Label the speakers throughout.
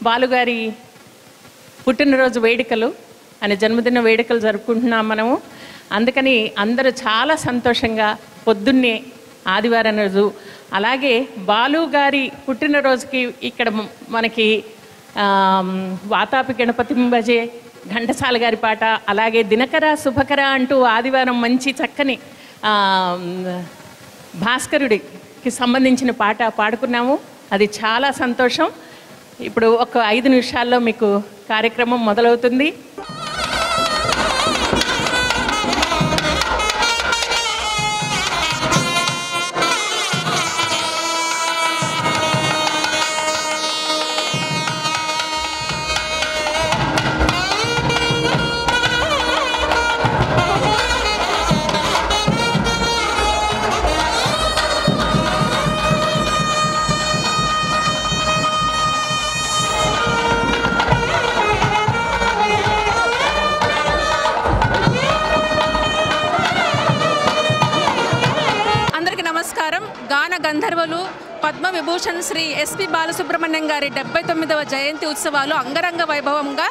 Speaker 1: బాలుగారి పుట్టినరోజు వేడుకలు ఆయన జన్మదిన వేడుకలు జరుపుకుంటున్నాం మనము. అందుకని అందరూ చాలా సంతోషంగా పొద్దున్నే ఆదివారం రోజు అలాగే బాలుగారి పుట్టినరోజుకి ఇక్కడ మనకి వాతాపి గణపతి భజే, ఘంటసాల గారి పాట, అలాగే దినకర శుభకర అంటూ ఆదివారం మంచి చక్కని భాస్కరుడికి సంబంధించిన పాట పాడుకున్నాము. అది చాలా సంతోషం. ఇప్పుడు ఒక 5 నిమిషాల్లో మీకు కార్యక్రమం మొదలవుతుంది.
Speaker 2: గాన గంధర్వులు పద్మవిభూషణ్ శ్రీ ఎస్పి బాలసుబ్రహ్మణ్యం గారి 79వ జయంతి ఉత్సవాలు అంగరంగ వైభవంగా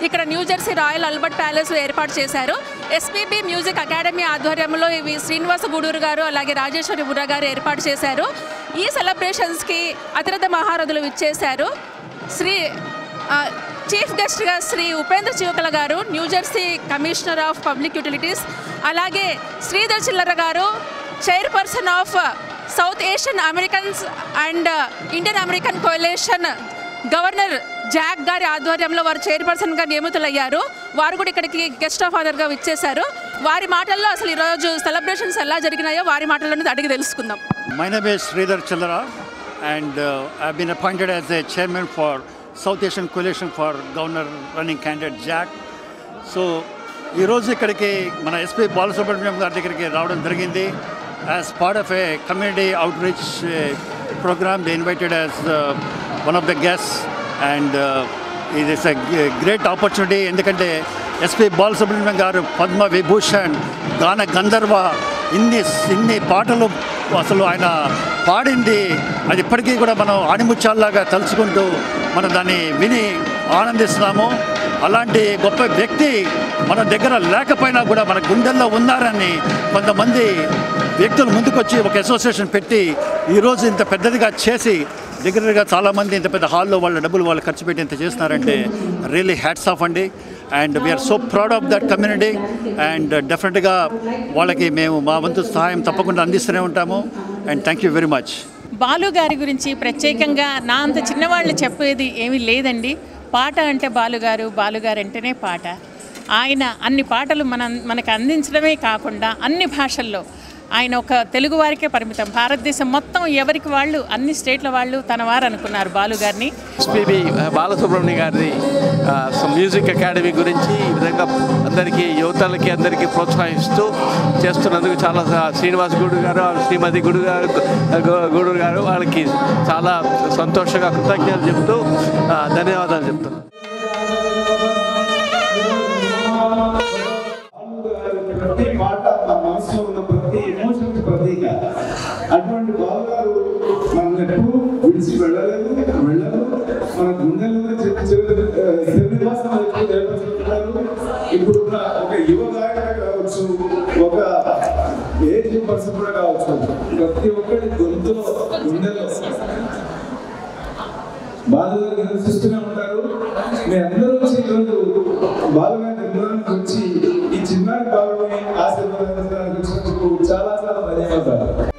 Speaker 2: ఇక్కడ న్యూజెర్సీ రాయల్ ఆల్బర్ట్ ప్యాలెస్లో ఏర్పాటు చేశారు. ఎస్పీబీ మ్యూజిక్ అకాడమీ ఆధ్వర్యంలో ఇవి శ్రీనివాస గూడూరు గారు అలాగే రాజేశ్వరి బుర్ర గారు ఏర్పాటు చేశారు. ఈ సెలబ్రేషన్స్కి అతిరథ మహారథులు విచ్చేశారు. చీఫ్ గెస్ట్గా శ్రీ ఉపేంద్ర చివకల గారు, New Jersey commissioner of public utilities, అలాగే శ్రీధర్ చిల్లర గారు, chairperson of south Asian Americans and Indian American కోalition governor Jack గారి ఆధ్వర్యంలో వారు చైర్పర్సన్గా నియమితులయ్యారు. వారు కూడా ఇక్కడికి గెస్ట్ ఆఫ్ ఆనర్గా విచ్చేశారు. వారి మాటల్లో అసలు ఈరోజు సెలబ్రేషన్స్ ఎలా జరిగినాయో వారి మాటల్లోనే అడిగి తెలుసుకుందాం.
Speaker 3: My name is Sridhar Chillara and I've been appointed as a chairman for South Asian Coalition for Governor running candidate Jack. So ఈ రోజు ఇక్కడికి మన ఎస్పీ బాలసుబ్రహ్మణ్యం గారి దగ్గరికి రావడం జరిగింది. As part of a community outreach program, they invited as one of the guests, and it is a great opportunity. ఎందుకంటే SP Balasubrahmanyam గారు పద్మ విభూషణ్, గాన గంధర్వ, ఇన్ని పాటలు అసలు ఆయన పాడింది అది ఇప్పటికీ కూడా మనం ఆణిముత్యాల్లాగా తలుచుకుంటూ మనం దాన్ని విని ఆనందిస్తున్నాము. అలాంటి గొప్ప వ్యక్తి మన దగ్గర లేకపోయినా కూడా మన గుండెల్లో ఉన్నారని కొంతమంది వ్యక్తులు ముందుకొచ్చి ఒక అసోసియేషన్ పెట్టి ఈరోజు ఇంత పెద్దదిగా చేసి దగ్గరగా చాలామంది ఇంత పెద్ద హాల్లో వాళ్ళ డబ్బులు వాళ్ళు ఖర్చు పెట్టి ఇంత చేస్తున్నారంటే రియల్లీ హ్యాట్స్ ఆఫ్ అండి. And we are so proud of that community and డెఫినెట్గా వాళ్ళకి మేము మా వంతు సహాయం తప్పకుండా అందిస్తూనే ఉంటాము. And thank you very much.
Speaker 1: Balu గారి గురించి ప్రత్యేకంగా నా అంత చిన్నవాళ్ళు చెప్పేది ఏమీ లేదండి. పాట అంటే బాలుగారు, బాలుగారు అంటేనే పాట. ఆయన అన్ని పాటలు మనకు అందించడమే కాకుండా అన్ని భాషల్లో ఆయన ఒక తెలుగు వారికే పరిమితం. భారతదేశం మొత్తం ఎవరికి వాళ్ళు అన్ని స్టేట్ల వాళ్ళు తన వారు అనుకున్నారు బాలుగారిని.
Speaker 4: ఎస్పీబీ బాలసుబ్రహ్మణ్యం గారి మ్యూజిక్ అకాడమీ గురించి ఈ విధంగా అందరికీ యువతలకి అందరికీ ప్రోత్సహిస్తూ చేస్తున్నందుకు చాలా శ్రీనివాస్ గూడూరు గారు, శ్రీమతి గూడూరు గారు వాళ్ళకి చాలా సంతోషంగా కృతజ్ఞతలు చెప్తూ ధన్యవాదాలు చెప్తున్నాను.
Speaker 5: అటువంటి బాలుగారు మన విడిచి వెళ్ళలేదు, మన గుండెల్లో ఇప్పుడు ఒక యువ గాయకుడు కావచ్చు, ఒక ఏజ్ పర్సన్ కూడా కావచ్చు, ప్రతి ఒక్కరి గొంతులో గుండెల్లో బాలుగారు నివసిస్తూనే ఉంటారు. మీ అందరూ వచ్చి ఈరోజు బాలుగారి నిర్మాణానికి వచ్చి ఈ చిన్నారి బాలుని ఆశీర్వాదానికి వచ్చినందుకు చాలా చాలా ధన్యవాదాలు.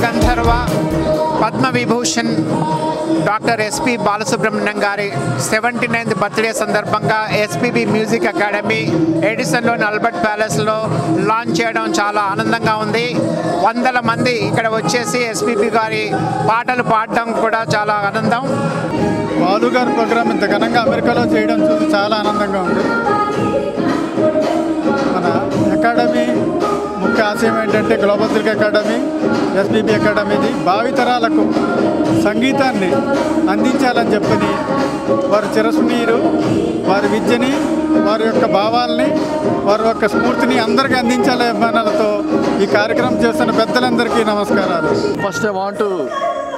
Speaker 6: గంధర్వ పద్మవిభూషణ్ డాక్టర్ ఎస్పి బాలసుబ్రహ్మణ్యం గారి 79th బర్త్డే సందర్భంగా ఎస్పీబీ మ్యూజిక్ అకాడమీ ఎడిసన్లోని ఆల్బర్ట్ ప్యాలెస్లో లాంచ్ చేయడం చాలా ఆనందంగా ఉంది. 100 మంది ఇక్కడ వచ్చేసి ఎస్పీబీ గారి పాటలు పాడడం కూడా చాలా ఆనందం.
Speaker 7: బాలు గారి ప్రోగ్రాం ఇంత ఘనంగా అమెరికాలో చేయడం చూసి చాలా ఆనందంగా ఉంది. మన అకాడమీ ముఖ్య ఆశయం ఏంటంటే గ్లోబల్ సిల్క్ అకాడమీ, ఎస్పీబీ అకాడమీది భావితరాలకు సంగీతాన్ని అందించాలని చెప్పని వారు చిరస్మరణీయులు. వారి విద్యని, వారి యొక్క భావాల్ని, వారి యొక్క స్ఫూర్తిని అందరికీ అందించాలనే అభిమానాలతో ఈ కార్యక్రమం చేస్తున్న పెద్దలందరికీ నమస్కారాలు.
Speaker 8: First I want to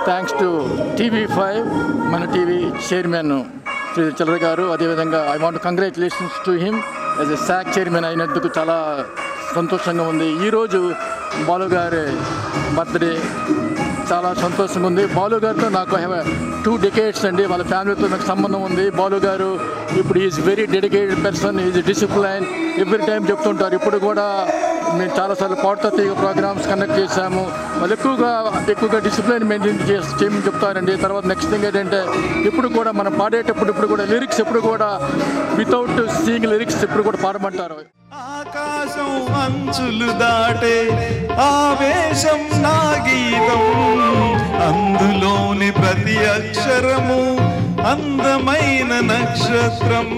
Speaker 8: thanks to TV5 మన టీవీ చైర్మన్ శ్రీ చిల్లర గారు. అదేవిధంగా I want congratulations to him as a SAC chairman అయినందుకు చాలా సంతోషంగా ఉంది. ఈరోజు బాలు గారి బర్త్డే, చాలా సంతోషంగా ఉంది. బాలు గారితో నాకు 2 decades అండి, వాళ్ళ ఫ్యామిలీతో నాకు సంబంధం ఉంది. బాలు గారు ఇప్పుడు is very dedicated person, is discipline, every time చెప్తుంటారు. ఇప్పుడు కూడా మేము చాలాసార్లు పాటతో తీగ ప్రోగ్రామ్స్ కండక్ట్ చేశాము. వాళ్ళు ఎక్కువగా డిసిప్లైన్ మెయింటైన్ చేయమని చెప్తారండి. తర్వాత నెక్స్ట్ థింగ్ ఏంటంటే ఇప్పుడు కూడా మనం పాడేటప్పుడు ఇప్పుడు కూడా లిరిక్స్ ఎప్పుడు కూడా వితౌట్ సీయింగ్ లిరిక్స్ ఎప్పుడు కూడా పాడమంటారు.
Speaker 9: ఆకాశం అంచులు దాటే ఆవేశం నా గీతం, అందులోని ప్రతి అక్షరము అందమైన నక్షత్రం.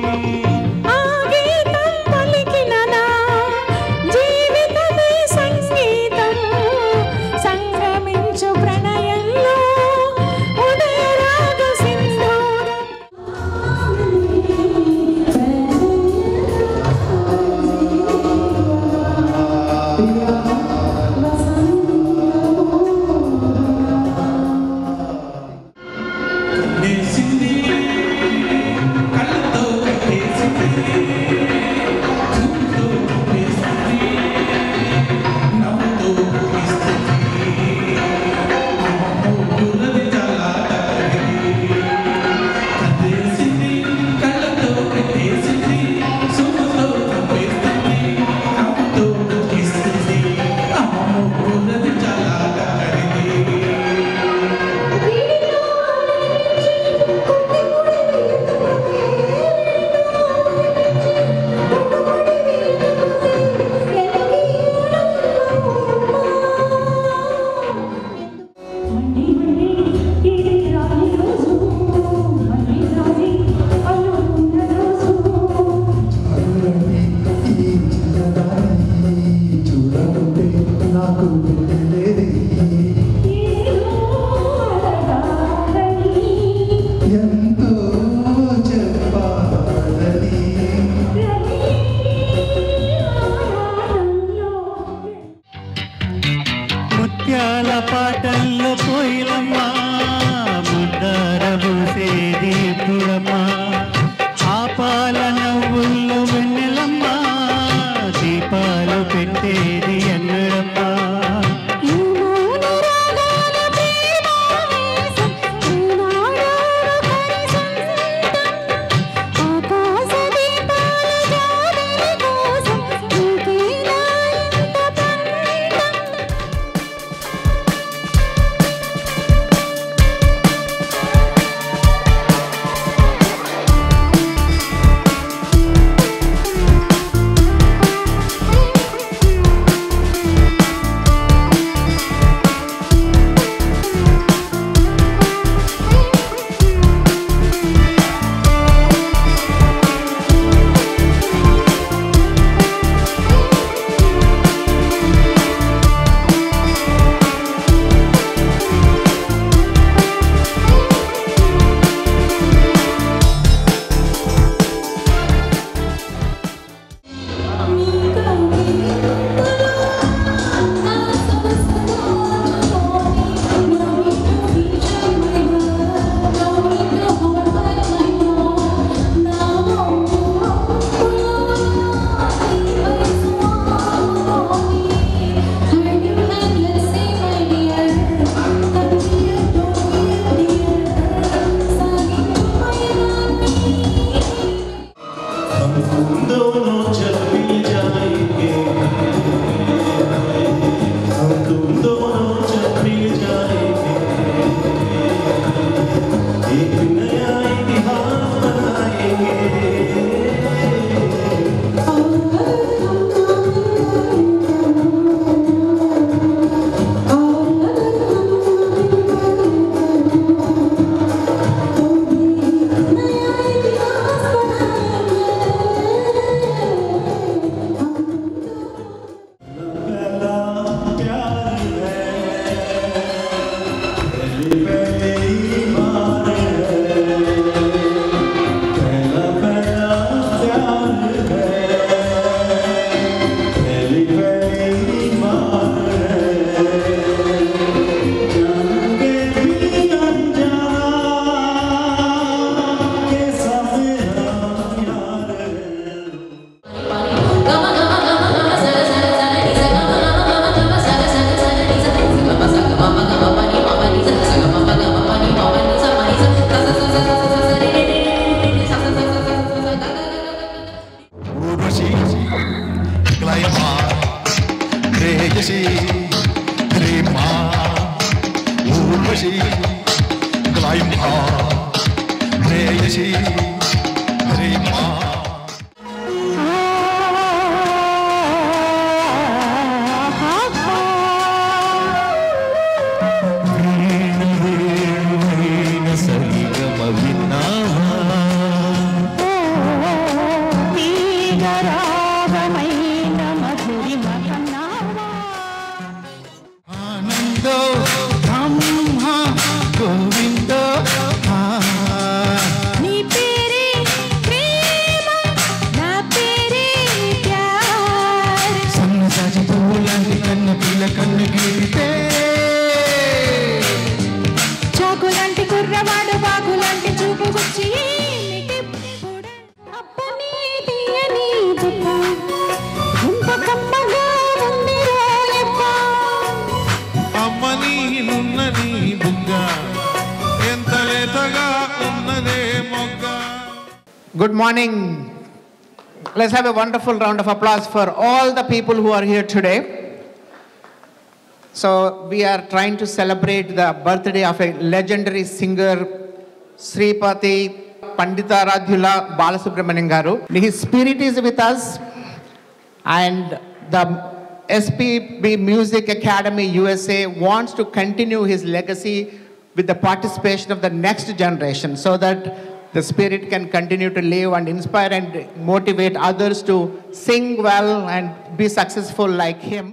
Speaker 10: కళ్ళతో
Speaker 9: గ్లైమా ప్రేయసి ప్రేమా ఊర్వశి గ్లైమా ప్రేయసి ప్రేమా
Speaker 10: చాకులాంటి కుర్రవాడు బాగులాంటి చూపు గుచ్చి
Speaker 9: అమ్మని ఉన్నది బుగ్గ ఎంత లేతగా ఉన్నదే మొగ్గ.
Speaker 6: Good morning. Let's have a wonderful round of applause for all the people who are here today. So we are trying to celebrate the birthday of a legendary singer, Sripati Panditaradhyula Balasubramanian Garu. His spirit is with us, and the SPB Music Academy USA wants to continue his legacy with the participation of the next generation, so that the spirit can continue to live and inspire and motivate others to sing well and be successful like him.